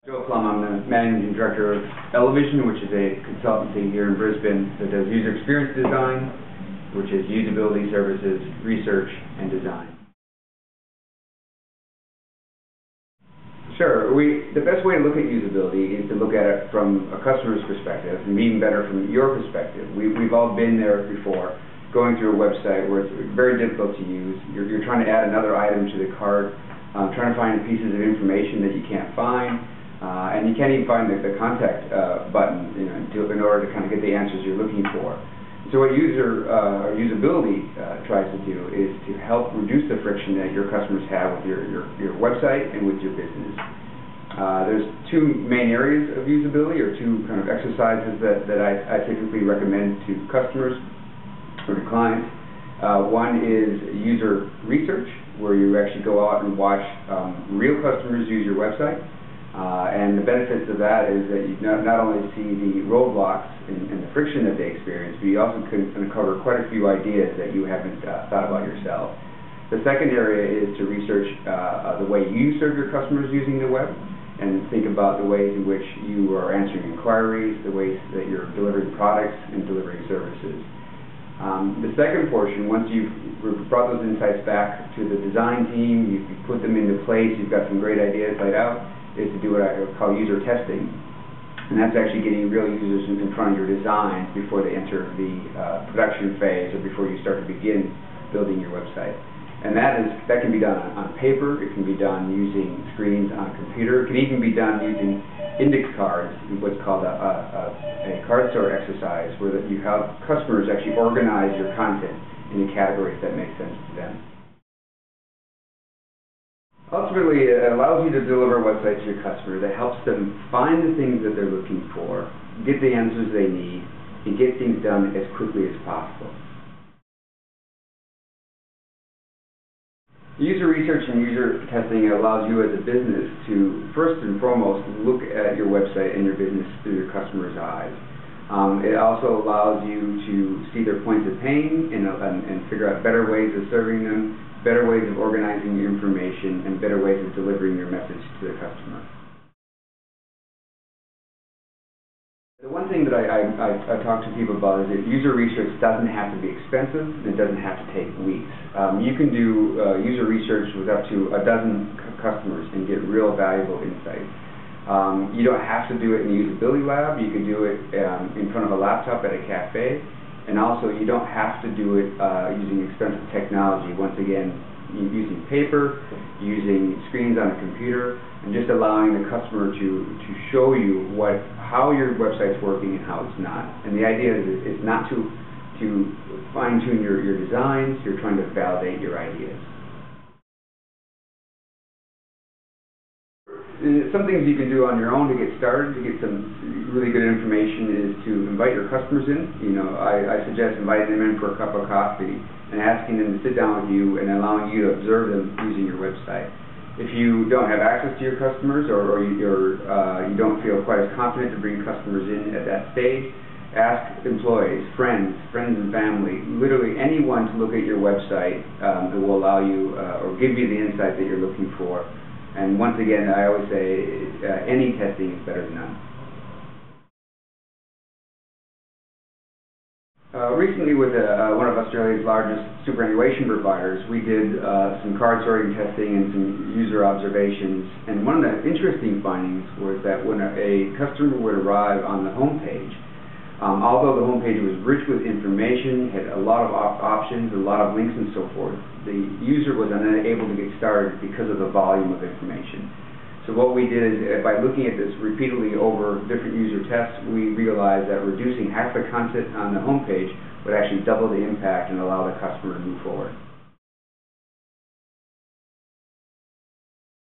Flom, I'm the Managing Director of Elevision, which is a consultancy here in Brisbane that does user experience design, which is usability services, research, and design. Sure. The best way to look at usability is to look at it from a customer's perspective, and even better from your perspective. We've all been there before, going through a website where it's very difficult to use. You're trying to add another item to the cart, trying to find pieces of information that you can't find. And you can't even find the contact button in order to kind of get the answers you're looking for. So what usability tries to do is to help reduce the friction that your customers have with your website and with your business. There's two main areas of usability, or two kind of exercises that I typically recommend to customers or to clients. One is user research, where you actually go out and watch real customers use your website. And the benefits of that is that you not only see the roadblocks and the friction that they experience, but you also can uncover quite a few ideas that you haven't thought about yourself. The second area is to research the way you serve your customers using the web, and think about the ways in which you are answering inquiries, the ways that you're delivering products and delivering services. The second portion, once you've brought those insights back to the design team, you've put them into place, you've got some great ideas laid out, is to do what I call user testing. And that's actually getting real users in front of your designs before they enter the production phase, or before you start to begin building your website. And that can be done on paper, it can be done using screens on a computer, it can even be done using index cards, what's called a card store exercise, where you have customers actually organize your content into categories that make sense to them. Ultimately, it allows you to deliver a website to your customer that helps them find the things that they're looking for, get the answers they need, and get things done as quickly as possible. User research and user testing allows you as a business to, first and foremost, look at your website and your business through your customer's eyes. It also allows you to see their points of pain and figure out better ways of serving them, better ways of organizing your information, and better ways of delivering your message to the customer. The one thing that I talk to people about is that user research doesn't have to be expensive, and it doesn't have to take weeks. You can do user research with up to a dozen customers and get real valuable insights. You don't have to do it in the usability lab. You can do it in front of a laptop at a cafe. And also, you don't have to do it using expensive technology. Once again, using paper, using screens on a computer, and just allowing the customer to show you how your website's working and how it's not. And the idea is not to fine-tune your designs. You're trying to validate your ideas. Some things you can do on your own to get started, to get some really good information, is to invite your customers in. I suggest inviting them in for a cup of coffee and asking them to sit down with you and allowing you to observe them using your website. If you don't have access to your customers, or you don't feel quite as confident to bring customers in at that stage, ask employees, friends and family, literally anyone to look at your website that will allow you or give you the insight that you're looking for. And once again, I always say any testing is better than none. Recently, with one of Australia's largest superannuation providers, we did some card sorting testing and some user observations. And one of the interesting findings was that when a customer would arrive on the home page, although the home page was rich with information, had a lot of options, a lot of links and so forth, the user was unable to get started because of the volume of information. So what we did is, by looking at this repeatedly over different user tests, we realized that reducing half the content on the home page would actually double the impact and allow the customer to move forward.